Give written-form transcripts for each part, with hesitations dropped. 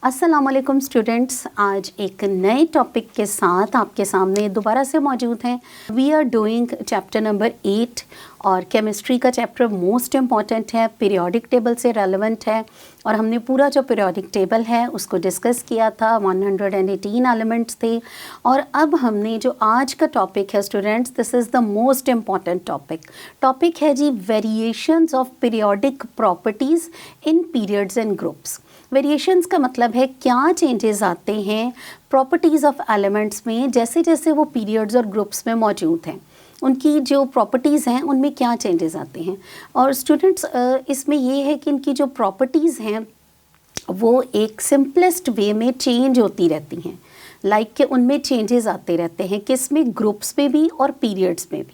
अस्सलाम वालेकुम स्टूडेंट्स, आज एक नए टॉपिक के साथ आपके सामने दोबारा से मौजूद हैं। We are doing chapter number 8 और केमिस्ट्री का चैप्टर मोस्ट इम्पॉर्टेंट है, पीरियोडिक टेबल से रेलेवेंट है और हमने पूरा जो पीरियोडिक टेबल है उसको डिस्कस किया था। 118 एलिमेंट्स थे और अब हमने जो आज का टॉपिक है students, this is the most important topic है जी variations of periodic properties in periods and groups. Variations का मतलब है क्या चेंजेस आते हैं प्रॉपर्टीज़ ऑफ एलिमेंट्स में जैसे जैसे वो पीरियड्स और ग्रुप्स में मौजूद हैं, उनकी जो प्रॉपर्टीज़ हैं उनमें क्या चेंजेस आते हैं। और स्टूडेंट्स इसमें ये है कि इनकी जो प्रॉपर्टीज़ हैं वो एक सिंपलेस्ट वे में चेंज होती रहती हैं, लाइक कि उनमें चेंजेस आते रहते हैं, किसमें, ग्रुप्स में भी और पीरियड्स में भी।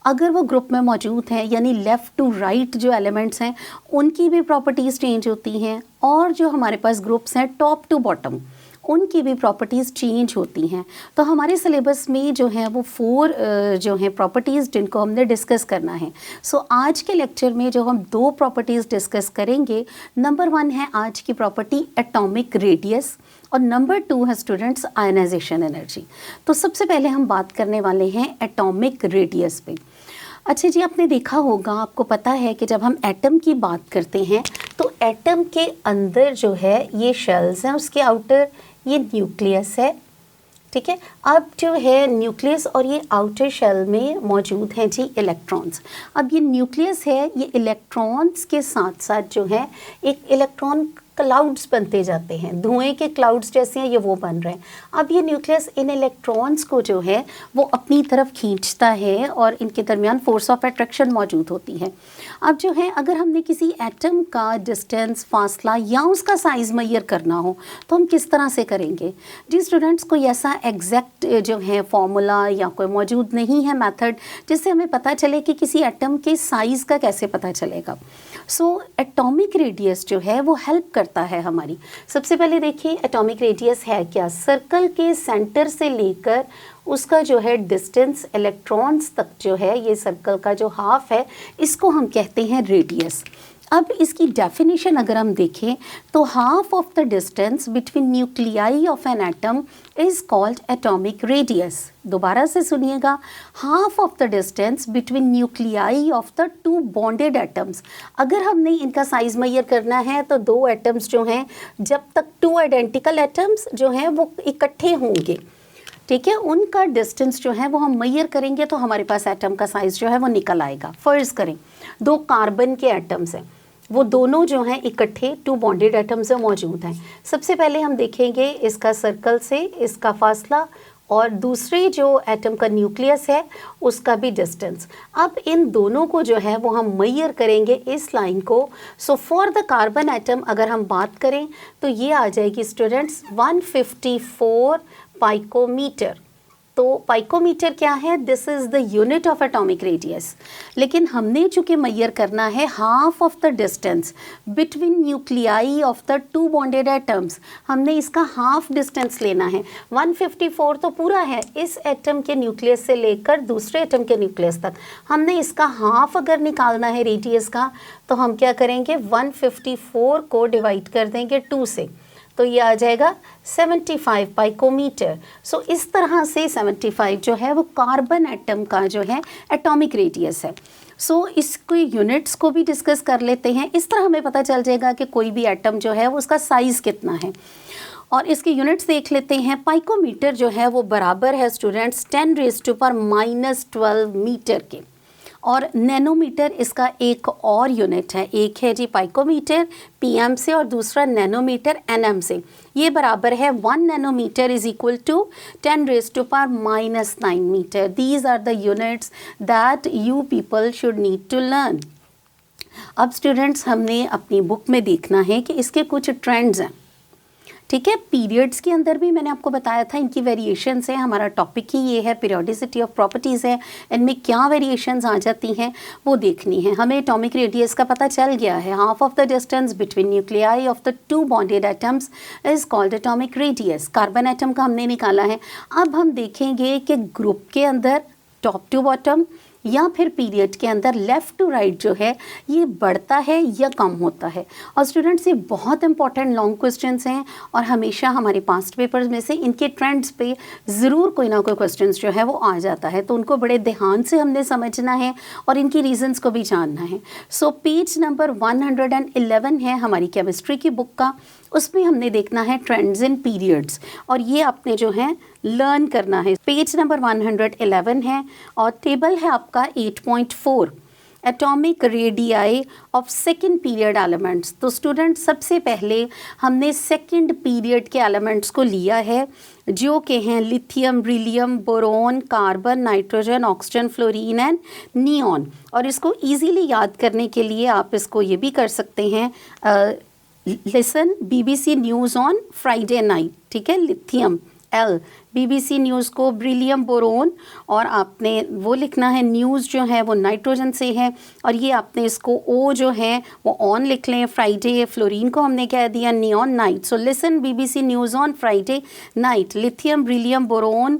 अगर वो ग्रुप में मौजूद हैं यानी लेफ़्ट टू राइट जो एलिमेंट्स हैं उनकी भी प्रॉपर्टीज़ चेंज होती हैं, और जो हमारे पास ग्रुप्स हैं टॉप टू बॉटम उनकी भी प्रॉपर्टीज़ चेंज होती हैं। तो हमारे सिलेबस में जो है वो 4 जो हैं प्रॉपर्टीज़ जिनको हमने डिस्कस करना है। सो आज के लेक्चर में जो हम 2 प्रॉपर्टीज़ डिस्कस करेंगे, नंबर 1 है आज की प्रॉपर्टी एटॉमिक रेडियस और नंबर 2 है स्टूडेंट्स आयनाइजेशन एनर्जी। तो सबसे पहले हम बात करने वाले हैं एटॉमिक रेडियस पे। अच्छा जी, आपने देखा होगा, आपको पता है कि जब हम एटम की बात करते हैं तो एटम के अंदर जो है ये शेल्स हैं, उसके आउटर ये न्यूक्लियस है, ठीक है। अब जो है न्यूक्लियस और ये आउटर शेल में मौजूद हैं जी इलेक्ट्रॉन्स। अब ये न्यूक्लियस है, ये इलेक्ट्रॉन्स के साथ साथ जो है एक इलेक्ट्रॉन क्लाउड्स बनते जाते हैं, धुएं के क्लाउड्स जैसे हैं ये वो बन रहे हैं। अब ये न्यूक्लियस इन इलेक्ट्रॉन्स को जो है वो अपनी तरफ खींचता है और इनके दरमियान फोर्स ऑफ अट्रैक्शन मौजूद होती है। अब जो है अगर हमने किसी एटम का डिस्टेंस, फासला या उसका साइज़ मेजर करना हो तो हम किस तरह से करेंगे जी स्टूडेंट्स? कोई ऐसा एग्जैक्ट जो है फॉर्मूला या कोई मौजूद नहीं है मेथड जिससे हमें पता चले कि किसी एटम के साइज़ का कैसे पता चलेगा। सो एटॉमिक रेडियस जो है वो हेल्प करता है हमारी। सबसे पहले देखिए एटॉमिक रेडियस है क्या, सर्कल के सेंटर से लेकर उसका जो है डिस्टेंस इलेक्ट्रॉन्स तक जो है ये सर्कल का जो हाफ है इसको हम कहते हैं रेडियस। अब इसकी डेफिनेशन अगर हम देखें तो half of the distance between nuclei of an atom is called atomic radius. दोबारा से सुनिएगा, half of the distance between nuclei of the 2 bonded atoms. अगर हमने इनका साइज मेजर करना है तो 2 एटम्स जो हैं, जब तक 2 आइडेंटिकल एटम्स जो हैं वो इकट्ठे होंगे, ठीक है, उनका डिस्टेंस जो है वो हम मेजर करेंगे तो हमारे पास एटम का साइज़ जो है वो निकल आएगा। फ़र्ज़ करें 2 कार्बन के एटम्स हैं, वो दोनों जो हैं इकट्ठे 2 बॉन्डेड एटम्स में मौजूद हैं। सबसे पहले हम देखेंगे इसका सर्कल से इसका फासला और दूसरे जो एटम का न्यूक्लियस है उसका भी डिस्टेंस। अब इन दोनों को जो है वो हम मेजर करेंगे इस लाइन को। So for the carbon atom अगर हम बात करें तो ये आ जाएगी स्टूडेंट्स 154 पाइकोमीटर। तो पाइकोमीटर क्या है? This is the unit of atomic radius. लेकिन हमने चूँकि मेजर करना है half of the distance between nuclei of the 2 bonded atoms, हमने इसका हाफ डिस्टेंस लेना है। 154 तो पूरा है, इस एटम के न्यूक्लियस से लेकर दूसरे एटम के न्यूक्लियस तक। हमने इसका हाफ अगर निकालना है रेडियस का तो हम क्या करेंगे, 154 को डिवाइड कर देंगे 2 से, तो ये आ जाएगा 75 पाइकोमीटर। सो इस तरह से 75 जो है वो कार्बन एटम का जो है एटॉमिक रेडियस है। सो इसको यूनिट्स को भी डिस्कस कर लेते हैं, इस तरह हमें पता चल जाएगा कि कोई भी एटम जो है वो उसका साइज़ कितना है। और इसके यूनिट्स देख लेते हैं। पाइकोमीटर जो है वो बराबर है स्टूडेंट्स 10⁻⁻12 मीटर के, और नैनोमीटर इसका एक और यूनिट है, एक है जी पाइकोमीटर पीएम से और दूसरा नैनोमीटर एनएम से। ये बराबर है 1 nanometre is equal to 10⁻⁻9 metre. These are the units that you people should need to learn. अब स्टूडेंट्स हमने अपनी बुक में देखना है कि इसके कुछ ट्रेंड्स हैं, ठीक है। पीरियड्स के अंदर भी मैंने आपको बताया था इनकी वेरिएशंस है, हमारा टॉपिक ही ये है, पीरियोडिसिटी ऑफ प्रॉपर्टीज़ है, इनमें क्या वेरिएशंस आ जाती हैं वो देखनी है हमें। एटॉमिक रेडियस का पता चल गया है, half of the distance between nuclei of the 2 bonded atoms is called atomic radius. Carbon atom का हमने निकाला है। अब हम देखेंगे कि ग्रुप के अंदर टॉप टू बॉटम या फिर पीरियड के अंदर लेफ़्ट टू राइट जो है ये बढ़ता है या कम होता है। और स्टूडेंट्स ये बहुत इंपॉर्टेंट लॉन्ग क्वेश्चंस हैं और हमेशा हमारे पास्ट पेपर्स में से इनके ट्रेंड्स पे ज़रूर कोई ना कोई क्वेश्चंस जो है वो आ जाता है, तो उनको बड़े ध्यान से हमने समझना है और इनकी रीजंस को भी जानना है। सो पेज नंबर 111 है हमारी केमिस्ट्री की बुक का, उसमें हमने देखना है ट्रेंड्स इन पीरियड्स और ये आपने जो है लर्न करना है। पेज नंबर 111 है और टेबल है आपका 8.4 atomic radii of second period elements. तो स्टूडेंट सबसे पहले हमने सेकेंड पीरियड के एलिमेंट्स को लिया है जो कि हैं lithium, beryllium, boron, carbon, nitrogen, oxygen, fluorine and neon. और इसको इजीली याद करने के लिए आप इसको ये भी कर सकते हैं, listen BBC news on Friday night, ठीक है, लिथियम L, BBC न्यूज़ को बेरिलियम, बोरोन, और आपने वो लिखना है न्यूज़ जो है वो नाइट्रोजन से है और ये आपने इसको O जो है वो ऑन लिख लें, फ्राइडे, फ्लोरीन को हमने कह दिया neon, night. So listen BBC news on Friday night, lithium, beryllium, boron,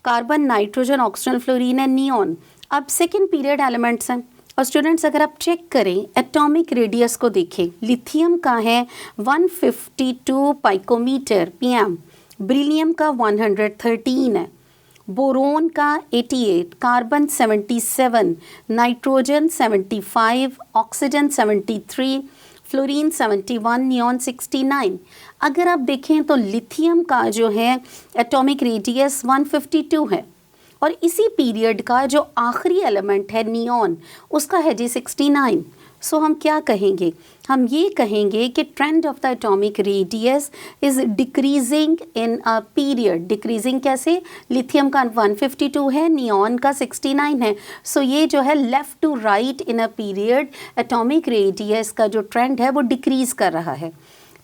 carbon, nitrogen, oxygen, fluorine and neon. अब सेकेंड पीरियड एलिमेंट्स हैं और स्टूडेंट्स अगर आप चेक करें एटॉमिक रेडियस को देखें, लिथियम का है 152 पाइकोमीटर PM, बेरिलियम का 113 है, बोरोन का 88, carbon 77, nitrogen 75, oxygen 73, fluorine 71, neon 69। अगर आप देखें तो लिथियम का जो है एटॉमिक रेडियस 152 है और इसी पीरियड का जो आखिरी एलिमेंट है नियॉन उसका है जी 69। सो हम क्या कहेंगे, हम ये कहेंगे कि trend of the atomic radius is decreasing in a period. Decreasing कैसे, लिथियम का 152 है, नियॉन का 69 है। सो ये जो है left to right in a period atomic radius का जो ट्रेंड है वो डिक्रीज़ कर रहा है,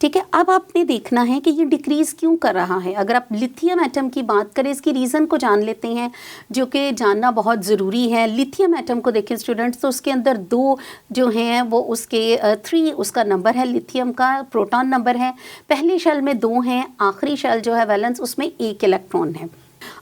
ठीक है। अब आपने देखना है कि ये डिक्रीज़ क्यों कर रहा है। अगर आप लिथियम एटम की बात करें इसकी रीज़न को जान लेते हैं जो कि जानना बहुत ज़रूरी है। लिथियम एटम को देखें स्टूडेंट्स तो उसके अंदर 2 जो हैं वो उसके 3 उसका नंबर है, लिथियम का प्रोटॉन नंबर है। पहली शेल में 2 हैं, आखिरी शेल जो है वैलेंस उसमें 1 इलेक्ट्रॉन है।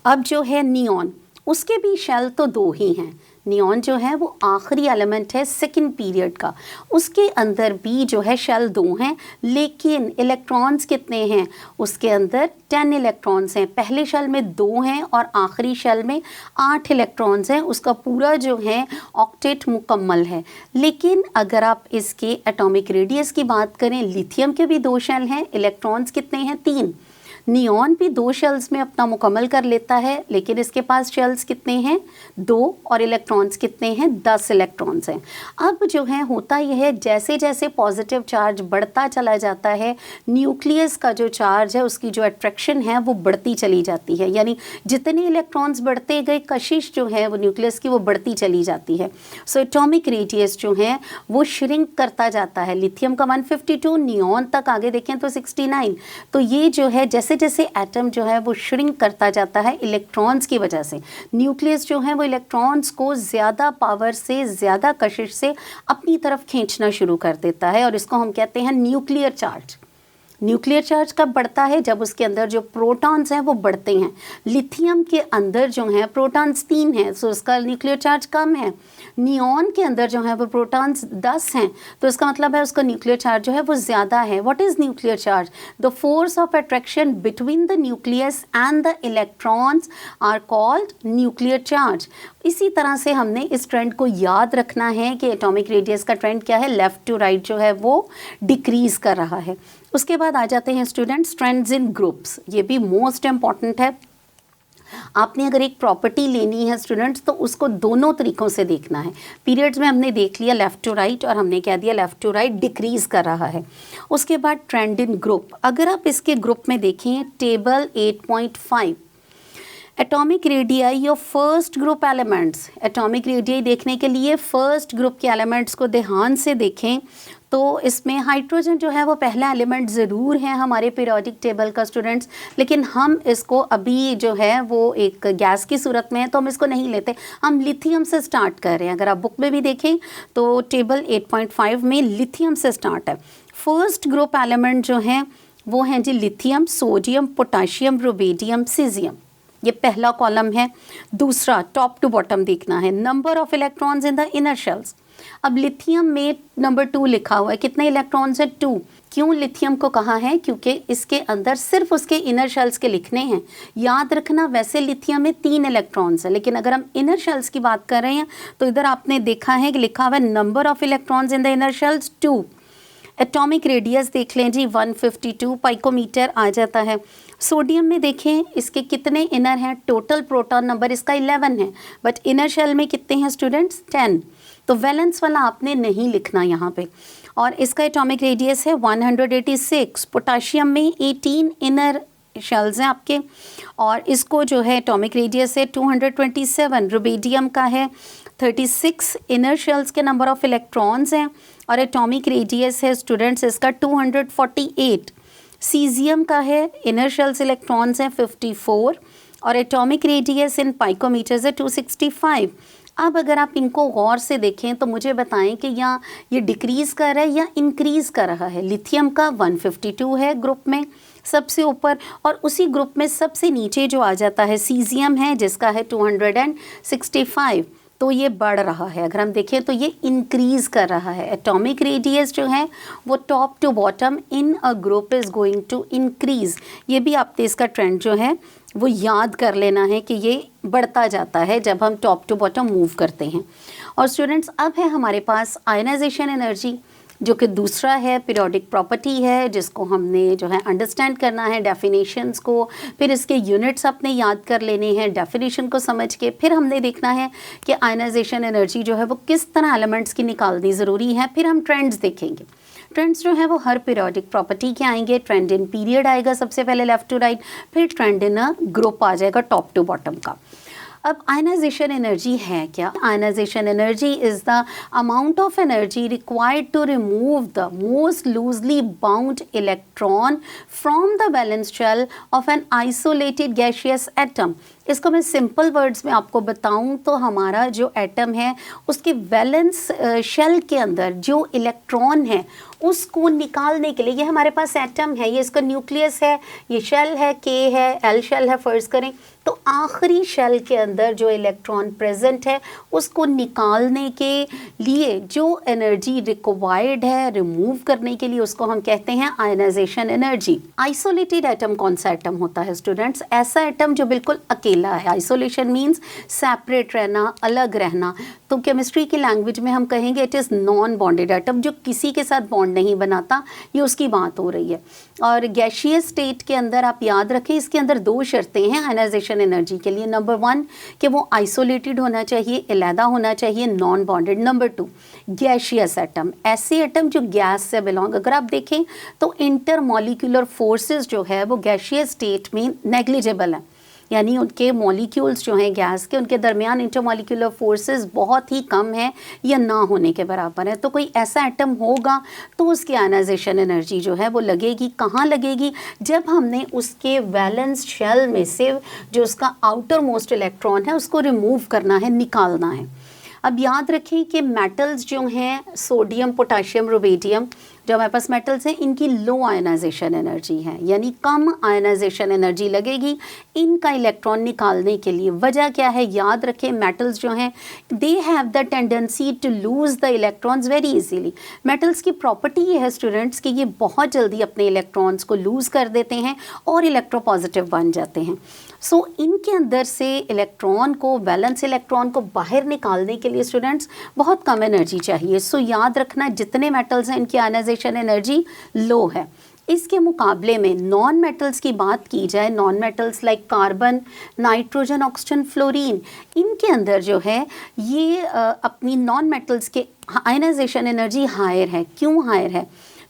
अब जो है नियॉन उसके भी शेल तो 2 ही हैं। नियॉन जो है वो आखिरी एलिमेंट है सेकंड पीरियड का, उसके अंदर भी जो है शेल 2 हैं लेकिन इलेक्ट्रॉन्स कितने हैं, उसके अंदर 10 इलेक्ट्रॉन्स हैं। पहले शेल में 2 हैं और आखिरी शेल में 8 इलेक्ट्रॉन्स हैं, उसका पूरा जो है ऑक्टेट मुकम्मल है। लेकिन अगर आप इसके एटॉमिक रेडियस की बात करें, लिथियम के भी 2 शेल हैं, इलेक्ट्रॉन्स कितने हैं 3। नियॉन भी 2 शेल्स में अपना मुकम्मल कर लेता है लेकिन इसके पास शेल्स कितने हैं 2 और इलेक्ट्रॉन्स कितने हैं 10 इलेक्ट्रॉन्स हैं। अब जो है होता यह है जैसे जैसे पॉजिटिव चार्ज बढ़ता चला जाता है न्यूक्लियस का जो चार्ज है उसकी जो अट्रैक्शन है वो बढ़ती चली जाती है, यानी जितने इलेक्ट्रॉन्स बढ़ते गए कशिश जो है वो न्यूक्लियस की वो बढ़ती चली जाती है। सो एटॉमिक रेडियस जो है वो श्रिंक करता जाता है। लिथियम का 152, नियॉन तक आगे देखें तो 69। तो ये जो है जैसे जैसे एटम जो है वो श्रिंक करता जाता है इलेक्ट्रॉन्स की वजह से, न्यूक्लियस जो है वो इलेक्ट्रॉन्स को ज़्यादा पावर से, ज़्यादा कशिश से अपनी तरफ खींचना शुरू कर देता है और इसको हम कहते हैं न्यूक्लियर चार्ज। न्यूक्लियर चार्ज कब बढ़ता है, जब उसके अंदर जो प्रोटॉन्स हैं वो बढ़ते हैं। लिथियम के अंदर जो हैं प्रोटॉन्स 3 हैं तो उसका न्यूक्लियर चार्ज कम है। नियॉन के अंदर जो है वो प्रोटॉन्स 10 हैं तो इसका मतलब है उसका न्यूक्लियर चार्ज जो है वो ज़्यादा है। What is nuclear charge, the force of attraction between the nucleus and the electrons are called nuclear charge. इसी तरह से हमने इस ट्रेंड को याद रखना है कि एटॉमिक रेडियस का ट्रेंड क्या है, लेफ़्ट टू राइट जो है वो डिक्रीज़ कर रहा है। उसके बाद आ जाते हैं स्टूडेंट्स ट्रेंड्स इन ग्रुप्स, ये भी मोस्ट इम्पॉर्टेंट है। आपने अगर एक प्रॉपर्टी लेनी है स्टूडेंट्स तो उसको दोनों तरीक़ों से देखना है। पीरियड्स में हमने देख लिया लेफ़्ट टू राइट और हमने कह दिया लेफ़्ट टू राइट डिक्रीज़ कर रहा है। उसके बाद ट्रेंड इन ग्रुप, अगर आप इसके ग्रुप में देखें table 8.5 atomic radii of first group elements. Atomic radii देखने के लिए फर्स्ट ग्रुप के एलिमेंट्स को ध्यान से देखें तो इसमें हाइड्रोजन जो है वो पहला एलिमेंट ज़रूर है हमारे पीरियोडिक टेबल का स्टूडेंट्स, लेकिन हम इसको अभी जो है वो एक गैस की सूरत में है तो हम इसको नहीं लेते, हम लिथियम से स्टार्ट कर रहे हैं। अगर आप बुक में भी देखें तो टेबल 8.5 में लिथियम से स्टार्ट है। फर्स्ट ग्रुप एलिमेंट जो हैं वो हैं जी lithium, sodium, potassium, rubidium, caesium. ये पहला कॉलम है। दूसरा टॉप टू बॉटम देखना है, number of electrons in the inner shells. अब लिथियम में नंबर 2 लिखा हुआ है, कितने इलेक्ट्रॉन्स हैं? 2। क्यों लिथियम को कहा है? क्योंकि इसके अंदर सिर्फ उसके इनर शेल्स के लिखने हैं। याद रखना, वैसे लिथियम में 3 इलेक्ट्रॉन्स है, लेकिन अगर हम इनर शेल्स की बात कर रहे हैं तो इधर आपने देखा है कि लिखा हुआ है number of electrons in the inner shells 2। Atomic radius देख लें जी, 152 पाइकोमीटर आ जाता है। सोडियम में देखें इसके कितने इनर हैं? टोटल प्रोटॉन नंबर इसका 11 है, बट इनर शेल में कितने हैं स्टूडेंट्स? 10। तो वैलेंस वाला आपने नहीं लिखना यहाँ पे। और इसका एटॉमिक रेडियस है 186। पोटाशियम में 18 इनर शेल्स हैं आपके, और इसको जो है एटॉमिक रेडियस है 227। रुबेडियम का है 36 इनर शेल्स के नंबर ऑफ इलेक्ट्रॉन्स हैं, और एटॉमिक रेडियस है स्टूडेंट्स इसका 248। सीजियम का है इनर शेल्स इलेक्ट्रॉन्स हैं 54, और एटॉमिक रेडियस इन पाइकोमीटर्स है 265। अब अगर आप इनको गौर से देखें तो मुझे बताएं कि यहाँ ये डिक्रीज़ कर रहा है या इंक्रीज़ कर रहा है? लिथियम का 152 है ग्रुप में सबसे ऊपर, और उसी ग्रुप में सबसे नीचे जो आ जाता है सीजियम है जिसका है 265। तो ये बढ़ रहा है। अगर हम देखें तो ये इंक्रीज़ कर रहा है। एटॉमिक रेडियस जो है वो top to bottom in a group is going to increase. ये भी आपने इसका ट्रेंड जो है वो याद कर लेना है कि ये बढ़ता जाता है जब हम टॉप टू बॉटम मूव करते हैं। और स्टूडेंट्स अब है हमारे पास आयनाइजेशन एनर्जी, जो कि दूसरा है पीरियोडिक प्रॉपर्टी है, जिसको हमने जो है अंडरस्टैंड करना है डेफिनेशंस को, फिर इसके यूनिट्स अपने याद कर लेने हैं डेफिनेशन को समझ के। फिर हमने देखना है कि आयनाइजेशन एनर्जी जो है वो किस तरह एलिमेंट्स की निकालनी ज़रूरी है। फिर हम ट्रेंड्स देखेंगे। ट्रेंड्स जो है वो हर पीरियोडिक प्रॉपर्टी के आएंगे। ट्रेंड इन पीरियड आएगा सबसे पहले लेफ्ट टू राइट, फिर ट्रेंड इन अ ग्रुप आ जाएगा टॉप टू बॉटम का। अब आयनाइजेशन एनर्जी है क्या? Ionization energy is the amount of energy required to remove the most loosely bound electron from the valence shell of an isolated gaseous atom. इसको मैं simple words में आपको बताऊं तो हमारा जो एटम है उसके वैलेंस शेल के अंदर जो इलेक्ट्रॉन है उसको निकालने के लिए, ये हमारे पास एटम है, ये इसका न्यूक्लियस है, ये शेल है, के है, एल शेल है फर्ज करें, तो आखिरी शेल के अंदर जो इलेक्ट्रॉन प्रेजेंट है उसको निकालने के लिए जो एनर्जी रिक्वायर्ड है रिमूव करने के लिए उसको हम कहते हैं आयनाइजेशन एनर्जी। आइसोलेटेड एटम कौन सा एटम होता है स्टूडेंट्स? ऐसा एटम जो बिल्कुल अकेला है। आइसोलेशन मीन्स सेपरेट रहना, अलग रहना। तो केमिस्ट्री की लैंग्वेज में हम कहेंगे it is non bonded atom, जो किसी के साथ बॉन्ड नहीं बनाता, ये उसकी बात हो रही है। और गैसियस स्टेट के अंदर आप याद रखें इसके अंदर 2 शर्तें हैं आयनाइजेशन एनर्जी के लिए। नंबर 1 कि वो आइसोलेटेड होना चाहिए, अलहदा होना चाहिए, non bonded. Number 2 gaseous atom, ऐसे एटम जो गैस से बिलोंग, अगर आप देखें तो इंटर मॉलिक्यूलर फोर्सेस जो है वो गैसियस स्टेट में नेग्लिजिबल है, यानी उनके मॉलिक्यूल्स जो हैं गैस के, उनके दरमियान इंटरमॉलिक्यूलर फोर्सेस बहुत ही कम है या ना होने के बराबर है। तो कोई ऐसा एटम होगा तो उसकी आयनाइजेशन एनर्जी जो है वो लगेगी। कहाँ लगेगी? जब हमने उसके वैलेंस शेल में से जो उसका आउटर मोस्ट इलेक्ट्रॉन है उसको रिमूव करना है, निकालना है। अब याद रखें कि मेटल्स जो हैं सोडियम, पोटाशियम, रुबेडियम, जो हमारे पास मेटल्स हैं इनकी लो आयनाइजेशन एनर्जी है, यानी कम आयनाइजेशन एनर्जी लगेगी इनका इलेक्ट्रॉन निकालने के लिए। वजह क्या है? याद रखें मेटल्स जो हैं they have the tendency to lose the electrons very easily. Metals की प्रॉपर्टी ये है स्टूडेंट्स कि ये बहुत जल्दी अपने इलेक्ट्रॉन्स को लूज़ कर देते हैं और इलेक्ट्रोपॉजिटिव बन जाते हैं। सो इनके अंदर से इलेक्ट्रॉन को, वैलेंस इलेक्ट्रॉन को बाहर निकालने के लिए स्टूडेंट्स बहुत कम एनर्जी चाहिए। सो याद रखना जितने मेटल्स हैं इनकी आयनाइजेशन एनर्जी लो है। इसके मुकाबले में नॉन मेटल्स की बात की जाए, non metals like carbon, nitrogen, oxygen, fluorine, इनके अंदर जो है ये अपनी नॉन मेटल्स के आयनाइजेशन एनर्जी हायर है। क्यों हायर है?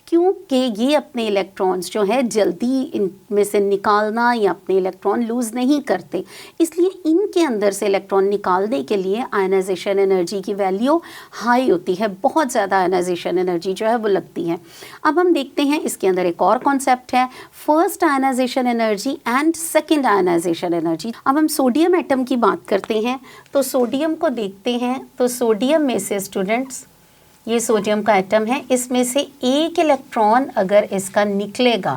क्योंकि ये अपने इलेक्ट्रॉन्स जो है जल्दी इनमें से निकालना या अपने इलेक्ट्रॉन लूज़ नहीं करते, इसलिए इनके अंदर से इलेक्ट्रॉन निकालने के लिए आयनाइजेशन एनर्जी की वैल्यू हाई होती है, बहुत ज़्यादा आयनाइजेशन एनर्जी जो है वो लगती है। अब हम देखते हैं इसके अंदर एक और कॉन्सेप्ट है, first ionization energy and second ionization energy. अब हम सोडियम एटम की बात करते हैं तो सोडियम को देखते हैं तो सोडियम में से स्टूडेंट्स ये सोडियम का एटम है, इसमें से एक इलेक्ट्रॉन अगर इसका निकलेगा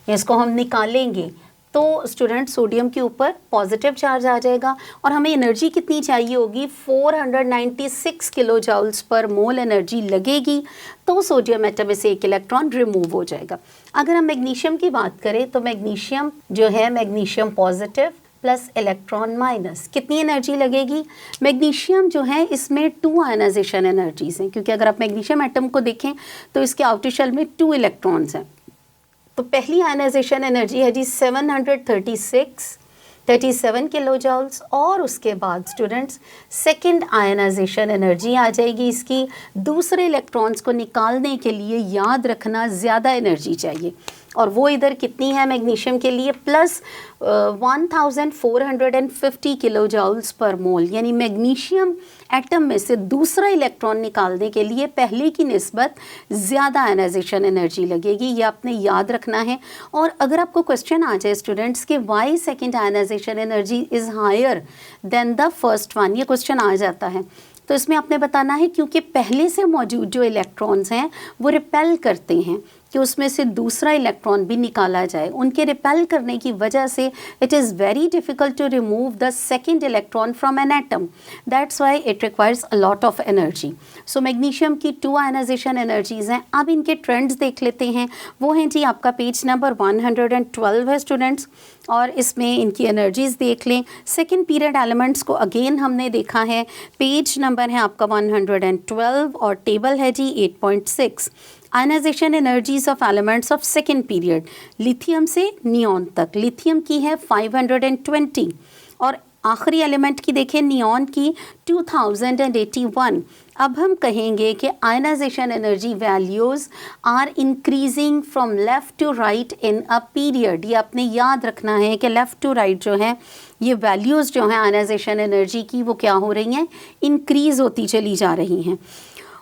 या इसको हम निकालेंगे तो स्टूडेंट सोडियम के ऊपर पॉजिटिव चार्ज आ जाएगा और हमें एनर्जी कितनी चाहिए होगी, 496 किलो जूल्स पर मोल एनर्जी लगेगी, तो सोडियम एटम में से एक इलेक्ट्रॉन रिमूव हो जाएगा। अगर हम मैग्नीशियम की बात करें तो मैग्नीशियम जो है, magnesium positive plus electron minus, कितनी एनर्जी लगेगी। मैग्नीशियम जो है इसमें 2 आयनाइजेशन एनर्जीज हैं, क्योंकि अगर आप मैग्नीशियम एटम को देखें तो इसके आउटर शेल में 2 इलेक्ट्रॉन्स हैं। तो पहली आयनाइजेशन एनर्जी है जी 737 किलो जूल्स, और उसके बाद स्टूडेंट्स सेकंड आयनाइजेशन एनर्जी आ जाएगी इसकी। दूसरे इलेक्ट्रॉन्स को निकालने के लिए याद रखना ज़्यादा एनर्जी चाहिए, और वो इधर कितनी है मैग्नीशियम के लिए, प्लस 1450 किलो जूल्स पर मोल, यानी मैग्नीशियम एटम में से दूसरा इलेक्ट्रॉन निकालने के लिए पहले की निस्बत ज़्यादा आयनाइजेशन एनर्जी लगेगी, ये आपने याद रखना है। और अगर आपको क्वेश्चन आ जाए स्टूडेंट्स कि why second ionization energy is higher than the first one, ये क्वेश्चन आ जाता है, तो इसमें आपने बताना है क्योंकि पहले से मौजूद जो इलेक्ट्रॉन्स हैं वो रिपेल करते हैं कि उसमें से दूसरा इलेक्ट्रॉन भी निकाला जाए। उनके रिपेल करने की वजह से it is very difficult to remove the second electron from an atom, that's why it requires a lot of energy. So magnesium की 2 आयनाइजेशन एनर्जीज़ हैं। अब इनके ट्रेंड्स देख लेते हैं, वो हैं जी आपका पेज नंबर 112 है स्टूडेंट्स, और इसमें इनकी एनर्जीज़ देख लें। सेकेंड पीरियड एलिमेंट्स को अगेन हमने देखा है, पेज नंबर है आपका 112 और टेबल है जी 8.6। Ionization energies of elements of second period, lithium से नियॉन तक, लिथियम की है 520 और आखिरी एलिमेंट की देखें नियॉन की 2081। अब हम कहेंगे कि ionization energy values are increasing from left to right in a period. ये आपने याद रखना है कि लेफ़्ट टू राइट जो है ये वैल्यूज़ जो हैं आयनाइजेशन एनर्जी की वो क्या हो रही हैं, इंक्रीज़ होती चली जा रही हैं।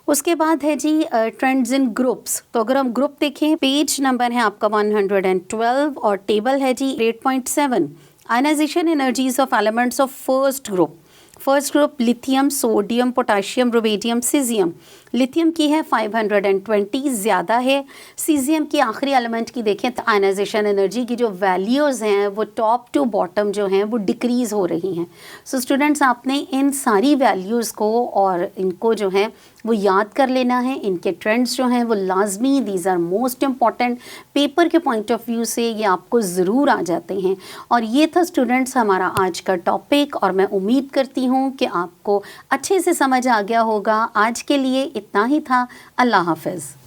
उसके बाद है जी ट्रेंड्स इन ग्रुप्स, तो अगर हम ग्रुप देखें पेज नंबर है आपका 112 और टेबल है जी 8.7। Ionization energies of elements of first group lithium, sodium, potassium, rubidium, caesium. Lithium की है 520, ज़्यादा है। सीजियम की आखिरी एलिमेंट की देखें तो आयनाइजेशन एनर्जी की जो वैल्यूज़ हैं वो टॉप टू बॉटम जो हैं वो डिक्रीज़ हो रही हैं। सो स्टूडेंट्स आपने इन सारी वैल्यूज़ को और इनको जो है वो याद कर लेना है। इनके ट्रेंड्स जो हैं वो लाजमी, these are most important, paper के पॉइंट ऑफ व्यू से ये आपको ज़रूर आ जाते हैं। और ये था स्टूडेंट्स हमारा आज का टॉपिक, और मैं उम्मीद करती हूँ कि आपको अच्छे से समझ आ गया होगा। आज के लिए इतना ही था। अल्लाह हाफ़िज़।